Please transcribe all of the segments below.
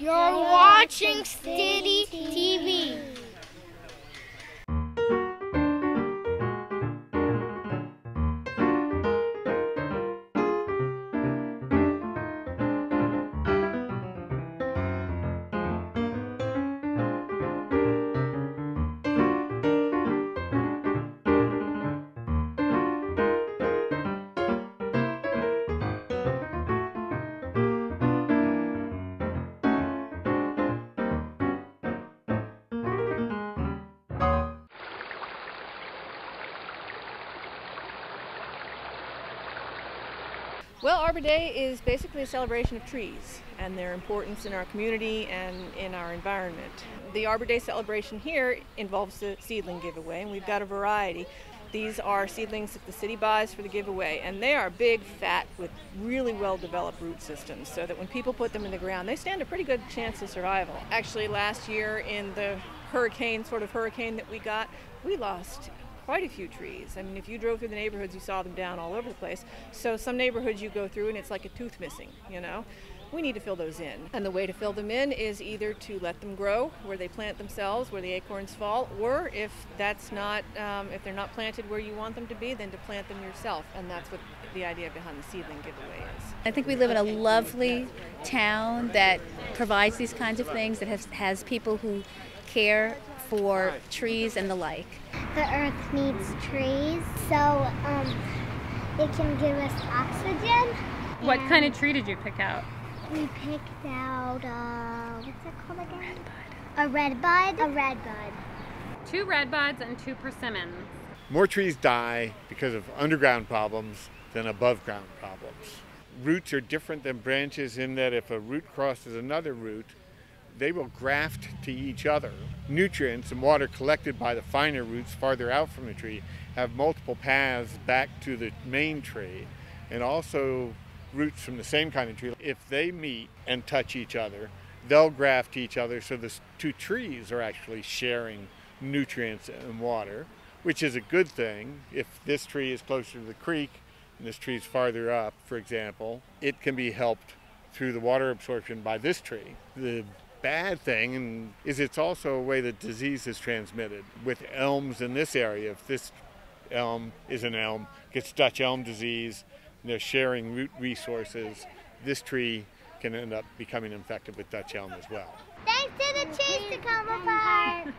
You're watching City TV. Well, Arbor Day is basically a celebration of trees and their importance in our community and in our environment. The Arbor Day celebration here involves the seedling giveaway, and we've got a variety. These are seedlings that the city buys for the giveaway, and they are big, fat, with really well-developed root systems, so that when people put them in the ground, they stand a pretty good chance of survival. Actually, last year in the hurricane that we got, we lost quite a few trees. I mean, if you drove through the neighborhoods, you saw them down all over the place. So some neighborhoods you go through and it's like a tooth missing, you know. We need to fill those in. And the way to fill them in is either to let them grow where they plant themselves, where the acorns fall, or if that's not, if they're not planted where you want them to be, then to plant them yourself. And that's what the idea behind the seedling giveaway is. I think we live in a lovely town that provides these kinds of things, that has people who care for trees and the like. The earth needs trees, so it can give us oxygen. What kind of tree did you pick out? We picked out, what's it called again? A redbud. A redbud. 2 redbuds and 2 persimmons. More trees die because of underground problems than above ground problems. Roots are different than branches in that if a root crosses another root, they will graft to each other. Nutrients and water collected by the finer roots farther out from the tree have multiple paths back to the main tree, and also roots from the same kind of tree. If they meet and touch each other, they'll graft to each other, so the 2 trees are actually sharing nutrients and water, which is a good thing. If this tree is closer to the creek and this tree is farther up, for example, it can be helped through the water absorption by this tree. The bad thing is it's also a way that disease is transmitted. With elms in this area, if this elm is an elm, gets Dutch elm disease, and they're sharing root resources, this tree can end up becoming infected with Dutch elm as well. Thanks to the trees to come apart.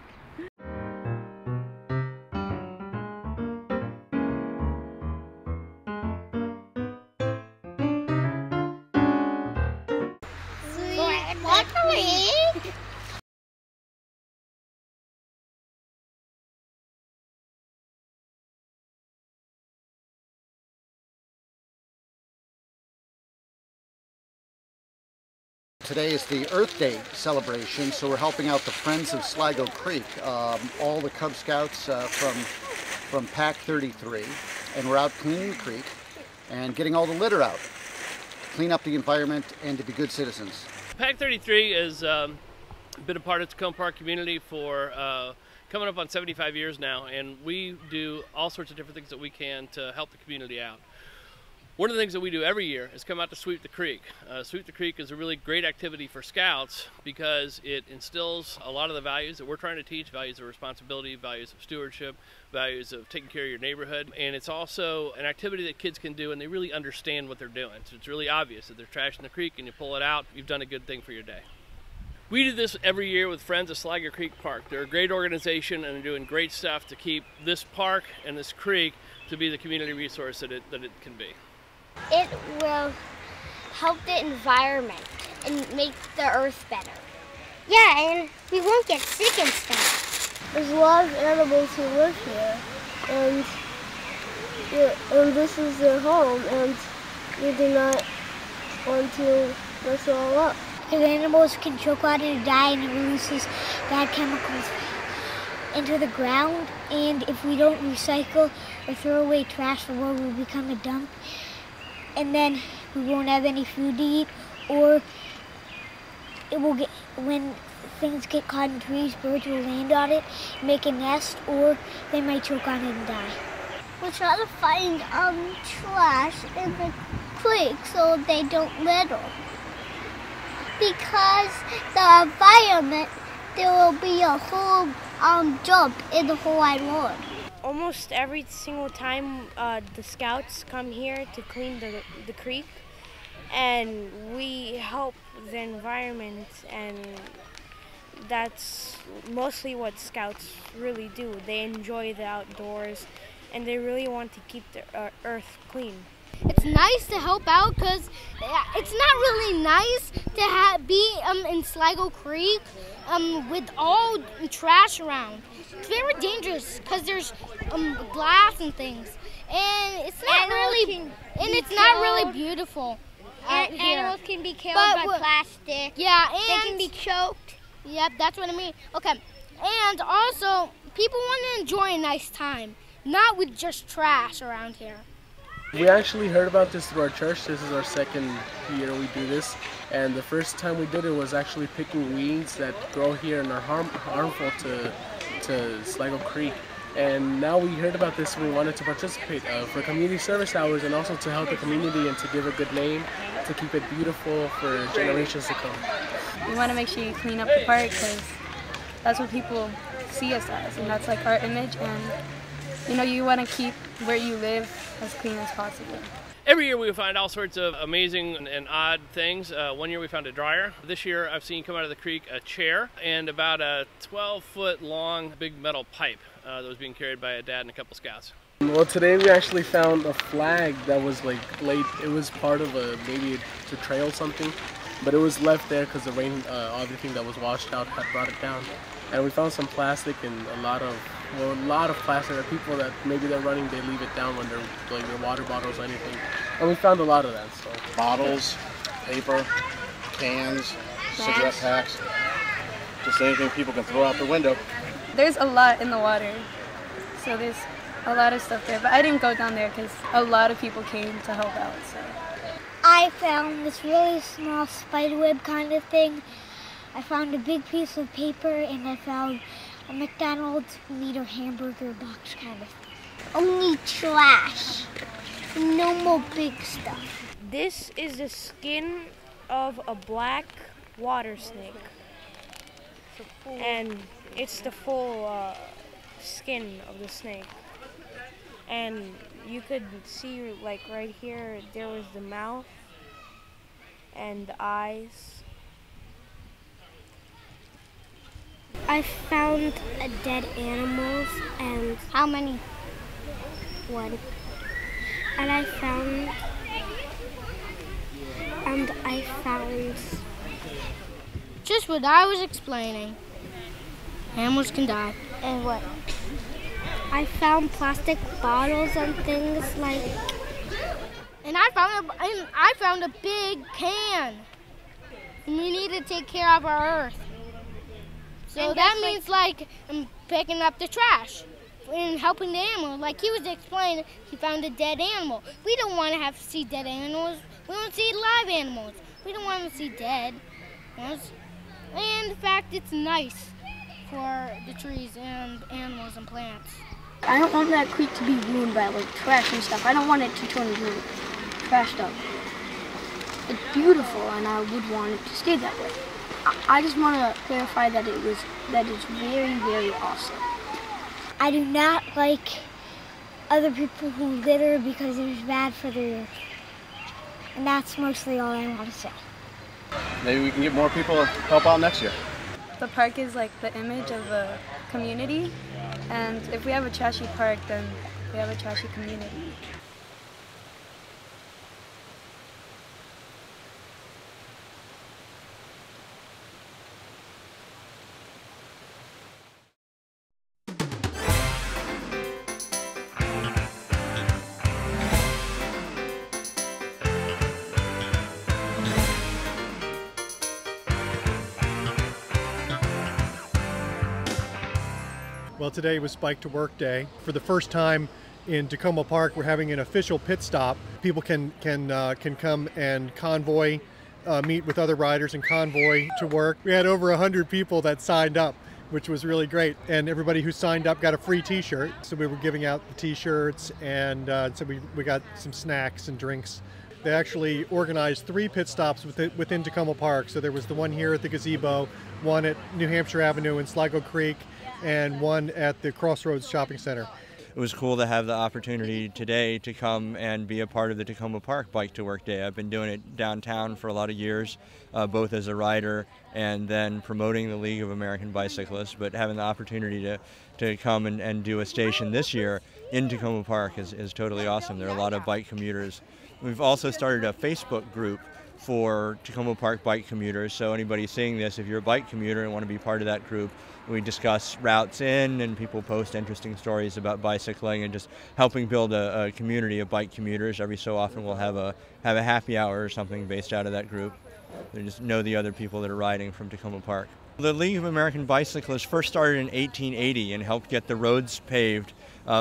Today is the Earth Day celebration, so we're helping out the Friends of Sligo Creek, all the Cub Scouts from Pack 33, and we're out cleaning the creek and getting all the litter out, clean up the environment and to be good citizens. Pack 33 has been a part of the Tacoma Park community for coming up on 75 years now, and we do all sorts of different things that we can to help the community out. One of the things that we do every year is come out to sweep the creek. Sweep the creek is a really great activity for scouts because it instills a lot of the values that we're trying to teach, values of responsibility, values of stewardship, values of taking care of your neighborhood. And it's also an activity that kids can do and they really understand what they're doing. So it's really obvious that they're trashing the creek and you pull it out, you've done a good thing for your day. We do this every year with Friends of Sligo Creek Park. They're a great organization and they're doing great stuff to keep this park and this creek to be the community resource that it can be. It will help the environment and make the earth better. Yeah, and we won't get sick and stuff. There's a lot of animals who live here, and this is their home, and we do not want to mess it all up. Because animals can choke on it and die, and it releases bad chemicals into the ground, and if we don't recycle or throw away trash, the world will become a dump. And then we won't have any food to eat, or it will get, when things get caught in trees, birds will land on it, make a nest, or they might choke on it and die. We're trying to find trash in the creek so they don't litter. because the environment, there will be a whole jump in the whole wide world. Almost every single time the scouts come here to clean the creek, and we help the environment, and that's mostly what scouts really do. They enjoy the outdoors, and they really want to keep the earth clean. It's nice to help out because it's not really nice to be in Sligo Creek with all trash around. It's very dangerous because there's glass and things, and it's not really beautiful. Animals can be killed by plastic. Yeah, and they can be choked. Yep, that's what I mean. Okay, and also people want to enjoy a nice time, not with just trash around here. We actually heard about this through our church. This is our second year we do this, and the first time we did it was actually picking weeds that grow here and are harmful to Sligo Creek. And now we heard about this and we wanted to participate for community service hours, and also to help the community and to give a good name, to keep it beautiful for generations to come. We want to make sure you clean up the park because that's what people see us as, and that's like our image, and you know, you want to keep where you live as clean as possible. Every year we find all sorts of amazing and odd things. One year we found a dryer. This year I've seen come out of the creek a chair and about a 12-foot long big metal pipe that was being carried by a dad and a couple scouts. Well, today we actually found a flag that was like laid. It was part of maybe a trail or something, but it was left there because the rain, everything that was washed out had brought it down. And we found some plastic and a lot of plastic. There are people that maybe they're running, they leave it down when they're like their water bottles or anything. And we found a lot of that. So bottles, paper, cans, cigarette packs, just anything people can throw out the window. There's a lot in the water, so there's a lot of stuff there. But I didn't go down there because a lot of people came to help out. So I found this really small spiderweb kind of thing. I found a big piece of paper, and I found a McDonald's meat or hamburger box kind of thing. Only trash. No more big stuff. This is the skin of a black water snake. And it's the full skin of the snake. And you could see, like right here, there was the mouth and the eyes. I found dead animals, and how many? One. And I found just what I was explaining. Animals can die. And what? I found plastic bottles and things like. And I found a big can. And we need to take care of our earth. So that means like picking up the trash and helping the animal. Like he was explaining, he found a dead animal. We don't want to see dead animals. We want to see live animals. We don't want to see dead ones. And in fact, it's nice for the trees and animals and plants. I don't want that creek to be ruined by like trash and stuff. I don't want it to turn into trash stuff. It's beautiful, and I would want it to stay that way. I just want to clarify that it's very, very awesome. I do not like other people who litter because it is bad for the earth. And that's mostly all I want to say. Maybe we can get more people to help out next year. the park is like the image of the community, and if we have a trashy park, then we have a trashy community. Well, today was Bike to Work Day. For the first time in Tacoma Park, we're having an official pit stop. People can come and convoy, meet with other riders and convoy to work. We had over 100 people that signed up, which was really great. And everybody who signed up got a free t-shirt. So we were giving out the t-shirts, and so we got some snacks and drinks they actually organized 3 pit stops within Tacoma Park. So there was the one here at the gazebo, one at New Hampshire Avenue in Sligo Creek, and one at the Crossroads Shopping Center. It was cool to have the opportunity today to come and be a part of the Tacoma Park Bike to Work Day. I've been doing it downtown for a lot of years, both as a rider and then promoting the League of American Bicyclists, but having the opportunity to come and do a station this year in Tacoma Park is totally awesome. There are a lot of bike commuters. We've also started a Facebook group for Tacoma Park bike commuters, so anybody seeing this, if you're a bike commuter and want to be part of that group, we discuss routes in, and people post interesting stories about bicycling and just helping build a community of bike commuters. Every so often we'll have a happy hour or something based out of that group. They just know the other people that are riding from Tacoma Park. The League of American Bicyclists first started in 1880 and helped get the roads paved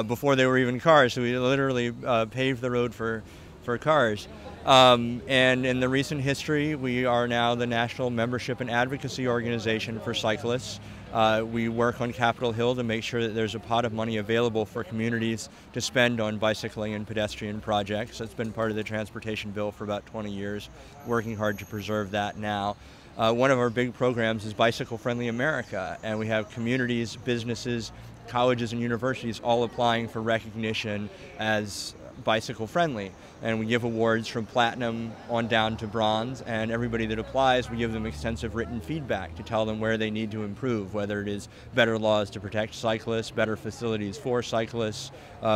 before they were even cars. So we literally paved the road for cars. And in the recent history, we are now the national membership and advocacy organization for cyclists. We work on Capitol Hill to make sure that there's a pot of money available for communities to spend on bicycling and pedestrian projects. That's been part of the transportation bill for about 20 years, working hard to preserve that now. One of our big programs is Bicycle Friendly America, and we have communities, businesses, colleges and universities all applying for recognition as bicycle friendly, and we give awards from platinum on down to bronze, and everybody that applies, we give them extensive written feedback to tell them where they need to improve, whether it is better laws to protect cyclists, better facilities for cyclists,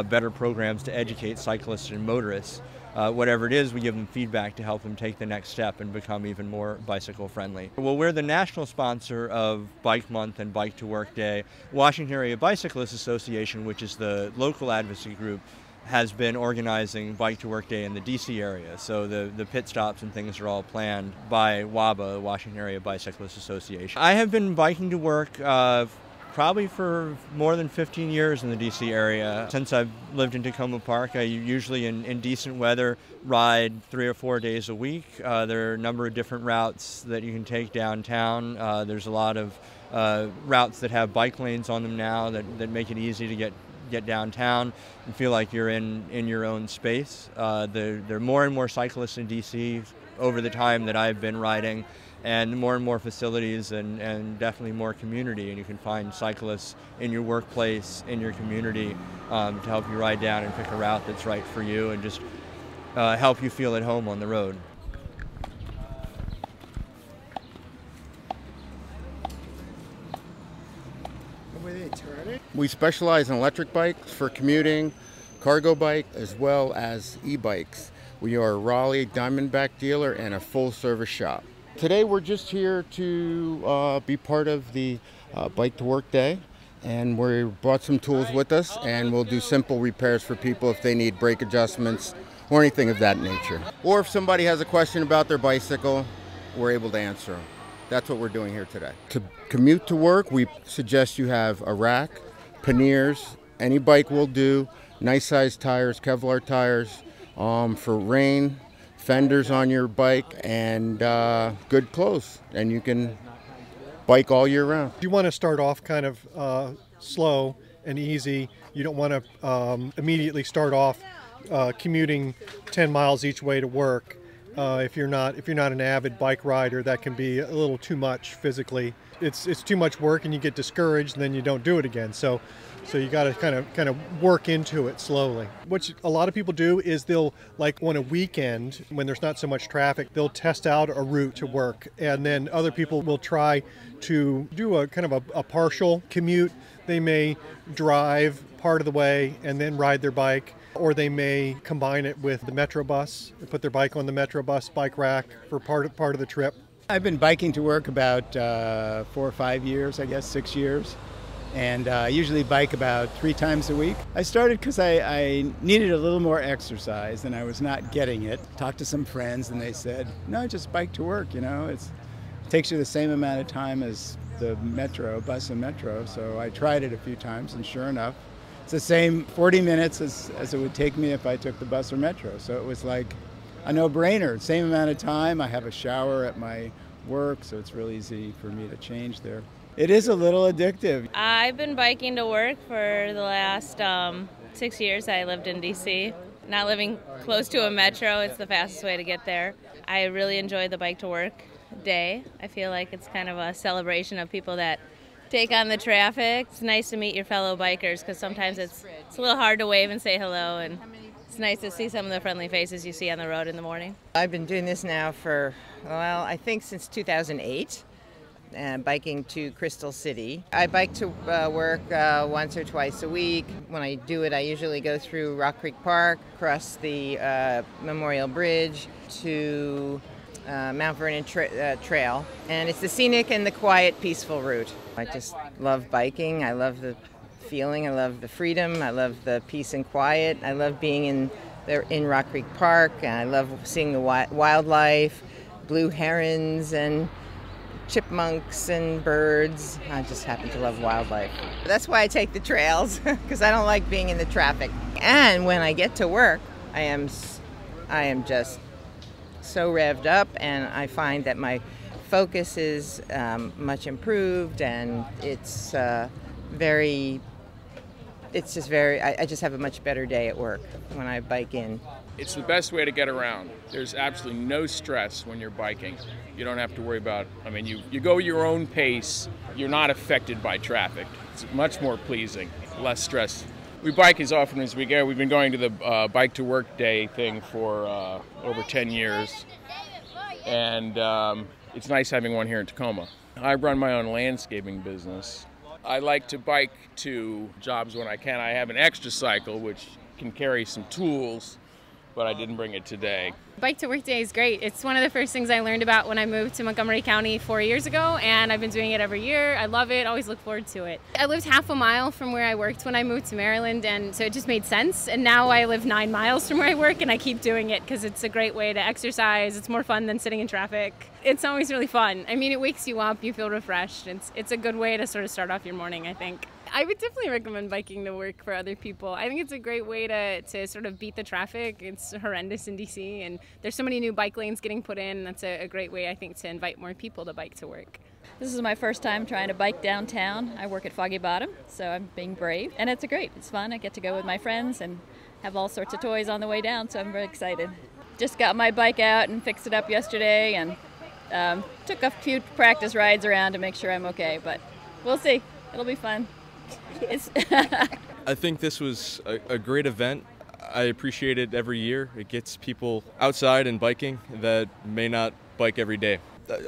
better programs to educate cyclists and motorists. Whatever it is, we give them feedback to help them take the next step and become even more bicycle friendly. Well, we're the national sponsor of Bike Month and Bike to Work Day. Washington Area Bicyclists Association, which is the local advocacy group, has been organizing Bike to Work Day in the DC area. So the pit stops and things are all planned by WABA, Washington Area Bicyclists Association. I have been biking to work probably for more than 15 years in the DC area. Since I've lived in Tacoma Park, I usually in decent weather ride 3 or 4 days a week. There are a number of different routes that you can take downtown. There's a lot of routes that have bike lanes on them now that make it easy to get downtown and feel like you're in your own space. There are more and more cyclists in DC over the time that I've been riding, and more facilities and definitely more community, and you can find cyclists in your workplace, in your community, to help you ride down and pick a route that's right for you and just help you feel at home on the road. We specialize in electric bikes for commuting, cargo bike, as well as e-bikes. We are a Raleigh Diamondback dealer and a full-service shop. Today we're just here to be part of the Bike to Work Day, and we brought some tools with us, and we'll do simple repairs for people if they need brake adjustments or anything of that nature. Or if somebody has a question about their bicycle, we're able to answer them. That's what we're doing here today. To commute to work, we suggest you have a rack, panniers, any bike will do, nice sized tires, Kevlar tires, for rain, fenders on your bike, and good clothes, and you can bike all year round. You want to start off kind of slow and easy. You don't want to immediately start off commuting 10 miles each way to work. If you're not an avid bike rider, that can be a little too much physically. It's too much work, and you get discouraged, and then you don't do it again. So you got to kind of work into it slowly. What a lot of people do is they'll, like on a weekend when there's not so much traffic, they'll test out a route to work, and then other people will try to do a kind of a partial commute. They may drive part of the way and then ride their bike, or they may combine it with the Metro bus, put their bike on the Metro bus bike rack for part of the trip. I've been biking to work about 4 or 5 years, I guess 6 years, and I usually bike about 3 times a week. I started because I needed a little more exercise and I was not getting it. Talked to some friends and they said, no, just bike to work, you know, it takes you the same amount of time as the Metro, bus and Metro, so I tried it a few times, and sure enough, it's the same 40 minutes as it would take me if I took the bus or Metro. So it was like a no-brainer. Same amount of time. I have a shower at my work, so it's really easy for me to change there. It is a little addictive. I've been biking to work for the last 6 years. I lived in DC. Not living close to a metro, it's the fastest way to get there. I really enjoy the Bike to Work Day. I feel like it's kind of a celebration of people that take on the traffic. It's nice to meet your fellow bikers because sometimes it's a little hard to wave and say hello, and it's nice to see some of the friendly faces you see on the road in the morning. I've been doing this now for, well, I think since 2008. Biking to Crystal City. I bike to work once or twice a week. When I do it, I usually go through Rock Creek Park, across the Memorial Bridge to Mount Vernon Trail. And it's the scenic and the quiet, peaceful route. I just love biking. I love the feeling. I love the freedom. I love the peace and quiet. I love being in Rock Creek Park. And I love seeing the wildlife, blue herons and chipmunks and birds. I just happen to love wildlife. That's why I take the trails, because I don't like being in the traffic. And when I get to work, I am just so revved up, and I find that my focus is much improved, and I just have a much better day at work when I bike in. It's the best way to get around. There's absolutely no stress when you're biking. You don't have to worry about, you go your own pace. You're not affected by traffic. It's much more pleasing, less stress. We bike as often as we go. We've been going to the Bike to Work Day thing for over 10 years. And it's nice having one here in Tacoma. I run my own landscaping business. I like to bike to jobs when I can. I have an extra cycle, which can carry some tools, but I didn't bring it today. Bike to Work Day is great. It's one of the first things I learned about when I moved to Montgomery County 4 years ago, and I've been doing it every year. I love it, always look forward to it. I lived half a mile from where I worked when I moved to Maryland, and so it just made sense. And now I live 9 miles from where I work, and I keep doing it because it's a great way to exercise. It's more fun than sitting in traffic. It's always really fun. It wakes you up, you feel refreshed. It's a good way to sort of start off your morning, I think. I would definitely recommend biking to work for other people. I think it's a great way to sort of beat the traffic. It's horrendous in DC, and there's so many new bike lanes getting put in. That's a great way, I think, to invite more people to bike to work. This is my first time trying to bike downtown. I work at Foggy Bottom, so I'm being brave. And it's great. It's fun. I get to go with my friends and have all sorts of toys on the way down, so I'm very excited. Just got my bike out and fixed it up yesterday, and took a few practice rides around to make sure I'm okay, but we'll see. It'll be fun. I think this was a great event. I appreciate it every year. It gets people outside and biking that may not bike every day.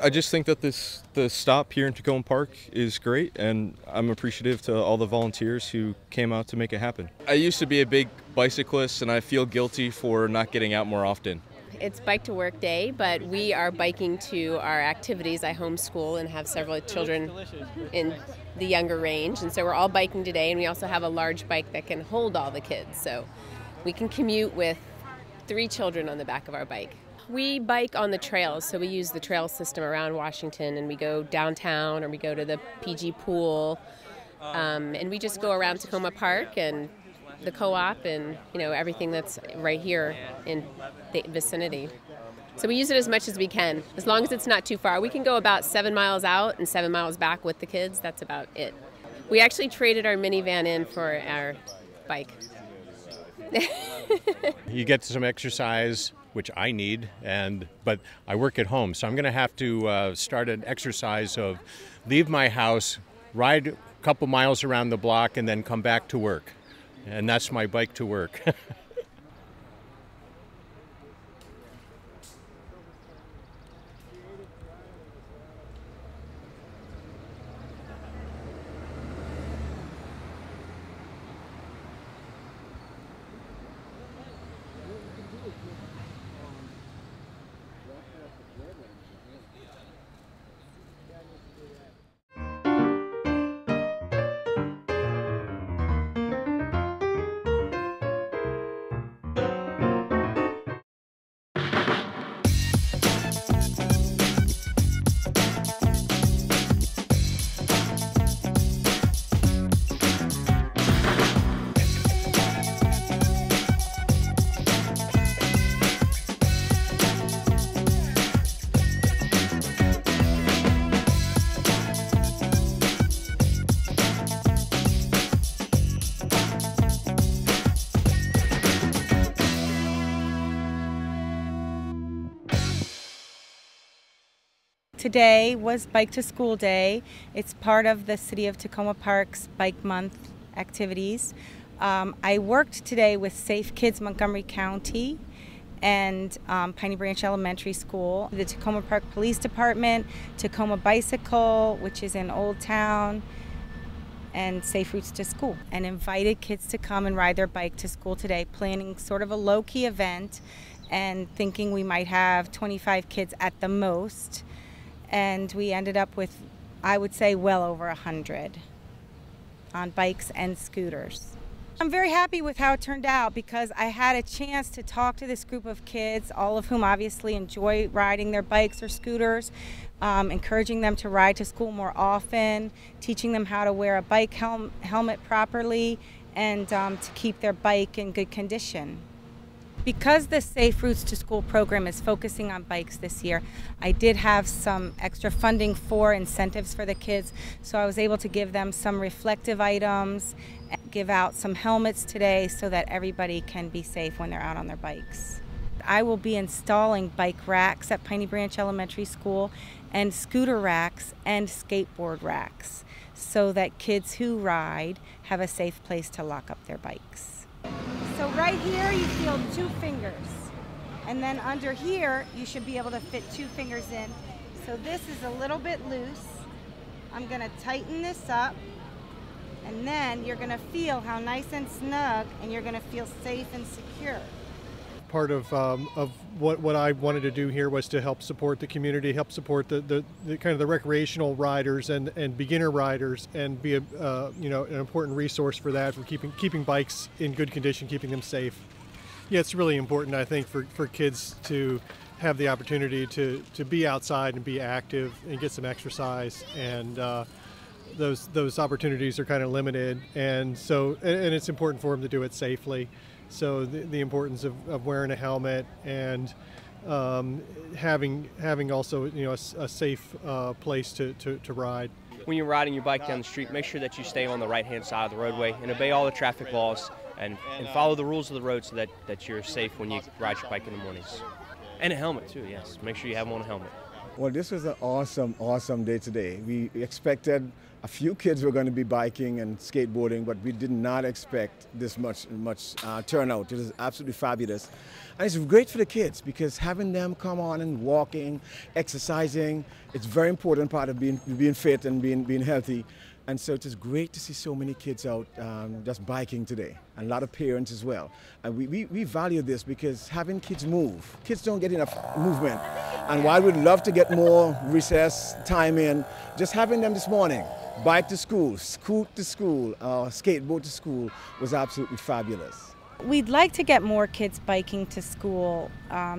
I just think that the stop here in Tacoma Park is great, and I'm appreciative to all the volunteers who came out to make it happen. I used to be a big bicyclist, and I feel guilty for not getting out more often. It's Bike to Work Day, but we are biking to our activities. I homeschool and have several children in the younger range, and so we're all biking today, and we also have a large bike that can hold all the kids, so we can commute with 3 children on the back of our bike. We bike on the trails, so we use the trail system around Washington, and we go downtown or we go to the PG pool, and we just go around Tacoma Park and the co-op and everything that's right here in the vicinity. So we use it as much as we can, as long as it's not too far. We can go about 7 miles out and 7 miles back with the kids. That's about it. We actually traded our minivan in for our bike. You get some exercise, which I need, but I work at home, so I'm going to have to start an exercise of leave my house, ride a couple miles around the block, and then come back to work. And that's my bike to work. Today was Bike to School Day. It's part of the City of Tacoma Park's Bike Month activities. I worked today with Safe Kids Montgomery County and Piney Branch Elementary School, the Tacoma Park Police Department, Tacoma Bicycle, which is in Old Town, and Safe Routes to School, and invited kids to come and ride their bike to school today, planning sort of a low-key event and thinking we might have 25 kids at the most. And we ended up with, I would say, well over 100 on bikes and scooters. I'm very happy with how it turned out because I had a chance to talk to this group of kids, all of whom obviously enjoy riding their bikes or scooters, encouraging them to ride to school more often, teaching them how to wear a bike helmet properly, and to keep their bike in good condition. Because the Safe Routes to School program is focusing on bikes this year, I did have some extra funding for incentives for the kids, so I was able to give them some reflective items, give out some helmets today so that everybody can be safe when they're out on their bikes. I will be installing bike racks at Piney Branch Elementary School and scooter racks and skateboard racks so that kids who ride have a safe place to lock up their bikes. So right here you feel 2 fingers, and then under here you should be able to fit 2 fingers in. So this is a little bit loose. I'm going to tighten this up, and then you're going to feel how nice and snug, and you're going to feel safe and secure. Part of what I wanted to do here was to help support the community, help support the kind of the recreational riders and beginner riders, and be a an important resource for that, for keeping bikes in good condition, keeping them safe. Yeah, it's really important, I think, for kids to have the opportunity to be outside and be active and get some exercise, and those opportunities are kind of limited, and so it's important for them to do it safely. So the importance of wearing a helmet and having also a safe place to ride. When you're riding your bike down the street, make sure that you stay on the right-hand side of the roadway and obey all the traffic laws and follow the rules of the road so that you're safe when you ride your bike in the mornings. And a helmet too, yes. Make sure you have on a helmet. Well, this was an awesome day today. We expected a few kids were going to be biking and skateboarding, but we did not expect this much turnout. It is absolutely fabulous. And it's great for the kids because having them come on and walking, exercising, it's a very important part of being fit and being healthy. And so it is great to see so many kids out just biking today, and a lot of parents as well. And we value this because having kids move, kids don't get enough movement. And while we'd love to get more recess time in, just having them this morning, bike to school, scoot to school, skateboard to school was absolutely fabulous. We'd like to get more kids biking to school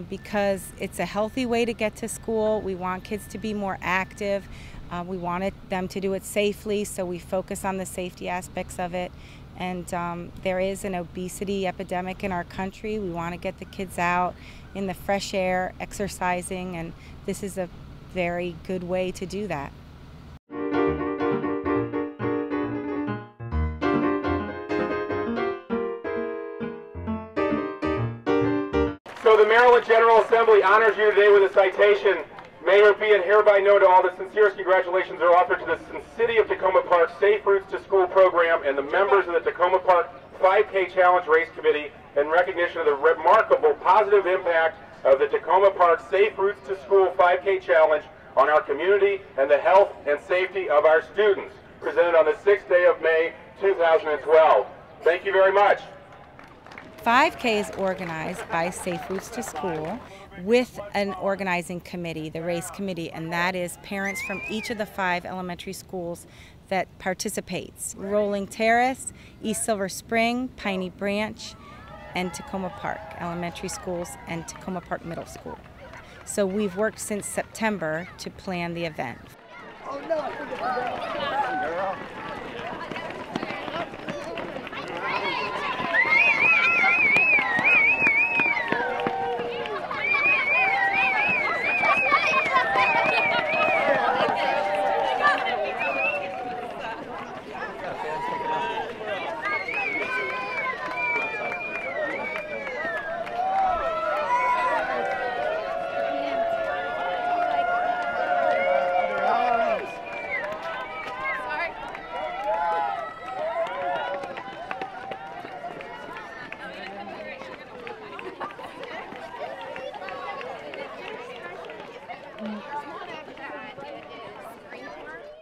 because it's a healthy way to get to school. We want kids to be more active. We wanted them to do it safely, so we focus on the safety aspects of it. And there is an obesity epidemic in our country. We want to get the kids out in the fresh air, exercising, and this is a very good way to do that. So the Maryland General Assembly honors you today with a citation. Mayor, be it hereby known to all the sincerest congratulations are offered to the City of Tacoma Park Safe Routes to School program and the members of the Tacoma Park 5K Challenge Race Committee in recognition of the remarkable positive impact of the Tacoma Park Safe Routes to School 5K Challenge on our community and the health and safety of our students, presented on the 6th day of May 2012. Thank you very much. 5K is organized by Safe Routes to School with an organizing committee, the race committee, and that is parents from each of the 5 elementary schools that participates: Rolling Terrace, East Silver Spring, Piney Branch, and Tacoma Park Elementary Schools and Tacoma Park Middle School. So we've worked since September to plan the event. Oh, no.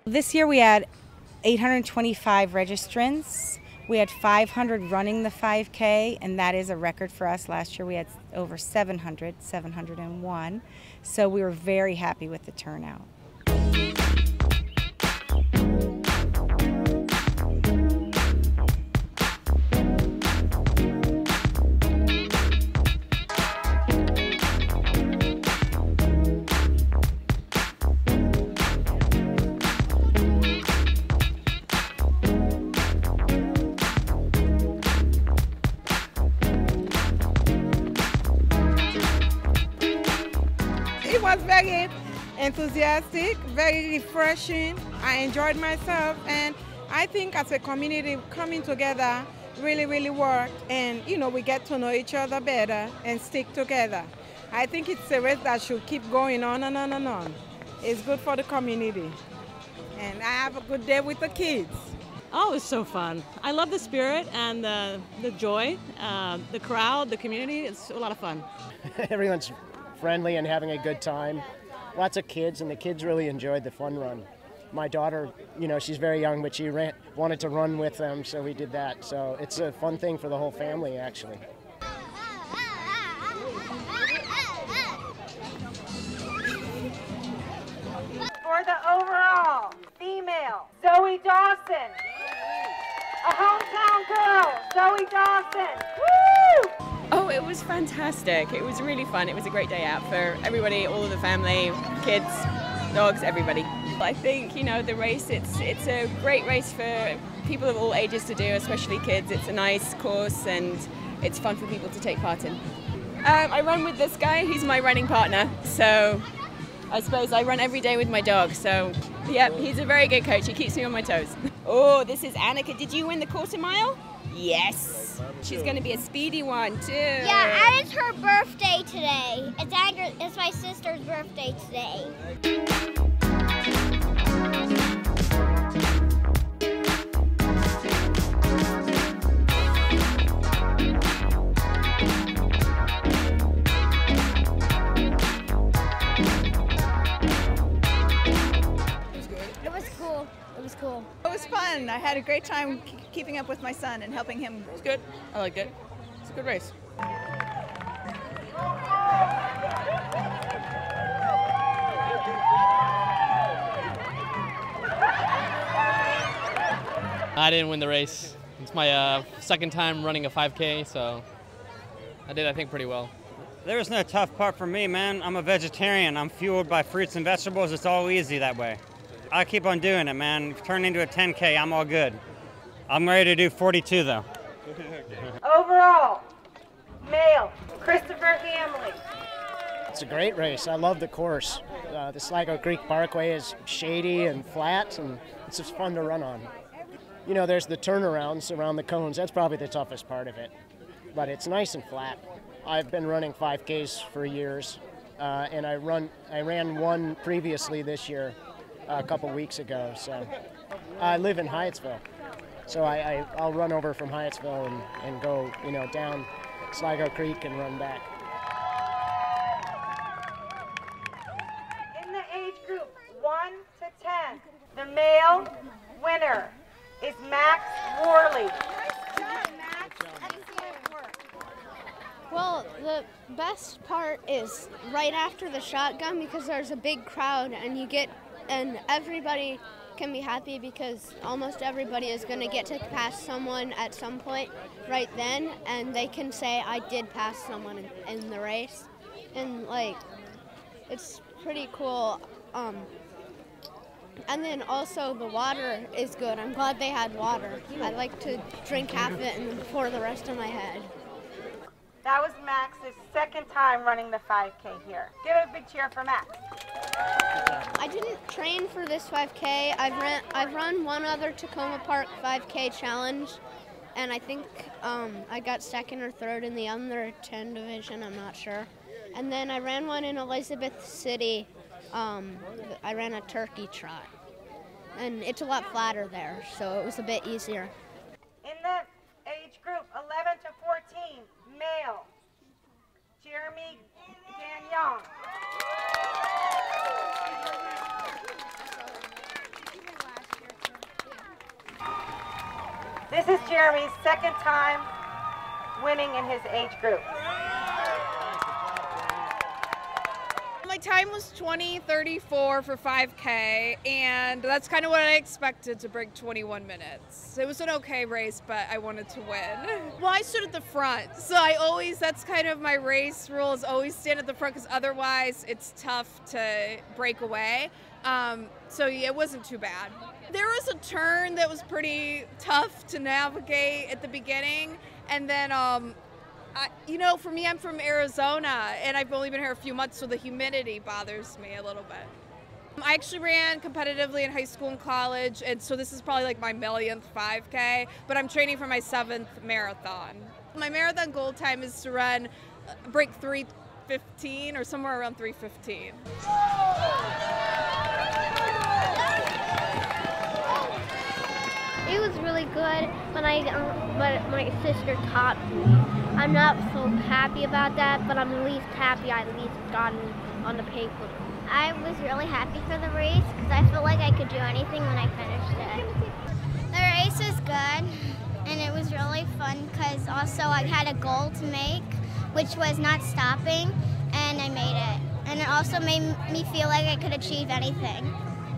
This year we had 825 registrants. We had 500 running the 5K, and that is a record for us. Last year we had over 701. So we were very happy with the turnout. It was very enthusiastic, very refreshing. I enjoyed myself, and I think as a community coming together really worked, and we get to know each other better and stick together. I think it's a race that should keep going on and on and on. It's good for the community, and I have a good day with the kids. Oh, it was so fun. I love the spirit and the joy, the crowd, the community. It's a lot of fun. Everyone's friendly and having a good time. Lots of kids, and the kids really enjoyed the fun run. My daughter, she's very young, but she wanted to run with them, so we did that. So it's a fun thing for the whole family, actually. For the overall female, Zoe Dawson. A hometown girl, Zoe Dawson. Woo! Oh, it was fantastic. It was really fun. It was a great day out for everybody, all of the family, kids, dogs, everybody. I think, the race, it's a great race for people of all ages to do, especially kids. It's a nice course and it's fun for people to take part in. I run with this guy. He's my running partner. So I suppose I run every day with my dog. So, yeah, he's a very good coach. He keeps me on my toes. Oh, this is Annika. Did you win the quarter mile? Yes. She's going to be a speedy one, too. Yeah, and it's her birthday today. It's my sister's birthday today. Cool. It was fun. I had a great time keeping up with my son and helping him. It was good. I liked it. It's a good race. I didn't win the race. It's my second time running a 5K, so I did, I think, pretty well. There was no tough part for me, man. I'm a vegetarian. I'm fueled by fruits and vegetables. It's all easy that way. I keep on doing it, man. Turn into a 10K, I'm all good. I'm ready to do 42, though. Overall, male, Christopher Hamley. It's a great race. I love the course. The Sligo Creek Parkway is shady and flat, and it's just fun to run on. There's the turnarounds around the cones. That's probably the toughest part of it. But it's nice and flat. I've been running 5Ks for years, and I ran one previously this year. A couple weeks ago, so I live in Hyattsville, so I'll run over from Hyattsville and go down Sligo Creek and run back. In the age group 1 to 10, the male winner is Max Worley. Well, the best part is right after the shotgun because there's a big crowd and everybody can be happy because almost everybody is going to get to pass someone at some point right then, and they can say, I did pass someone in the race. And, it's pretty cool. And then also the water is good. I'm glad they had water. I like to drink half of it and then pour the rest in my head. That was Max's second time running the 5K here. Give a big cheer for Max. I didn't train for this 5K. I've run one other Tacoma Park 5K challenge, and I think I got second or third in the under 10 division. I'm not sure. And then I ran one in Elizabeth City. I ran a turkey trot, and it's a lot flatter there, so it was a bit easier. In the age group 11 to 14, male, Jeremy Gagnon. This is Jeremy's second time winning in his age group. My time was 20:34 for 5K, and that's kind of what I expected to break 21 minutes. It was an okay race, but I wanted to win. Well, I stood at the front, so that's kind of my race rule, is always stand at the front, because otherwise it's tough to break away. So yeah, it wasn't too bad. There was a turn that was pretty tough to navigate at the beginning, and then for me, I'm from Arizona, and I've only been here a few months, so the humidity bothers me a little bit. I actually ran competitively in high school and college, and so this is probably like my millionth 5K, but I'm training for my 7th marathon. My marathon goal time is to break 3:15 or somewhere around 3:15. It was really good, but my sister taught me. I'm not so happy about that, but I'm at least happy I at least got on the paper. I was really happy for the race because I felt like I could do anything when I finished it. The race was good, and it was really fun because also I had a goal to make, which was not stopping, and I made it. And it also made me feel like I could achieve anything.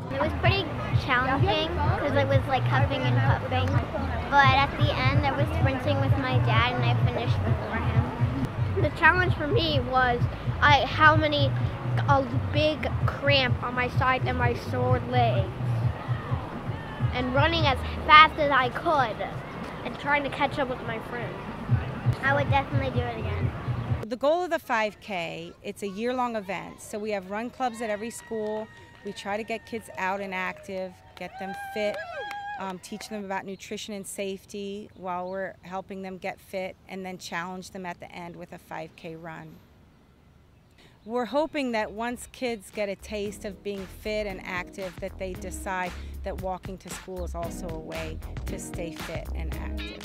It was pretty challenging because it was like huffing and puffing, but at the end I was sprinting with my dad and I finished before him. The challenge for me was a big cramp on my side and my sore legs, and running as fast as I could and trying to catch up with my friends. I would definitely do it again. The goal of the 5K, it's a year-long event, so we have run clubs at every school. We try to get kids out and active, get them fit, teach them about nutrition and safety while we're helping them get fit, and then challenge them at the end with a 5K run. We're hoping that once kids get a taste of being fit and active, that they decide that walking to school is also a way to stay fit and active.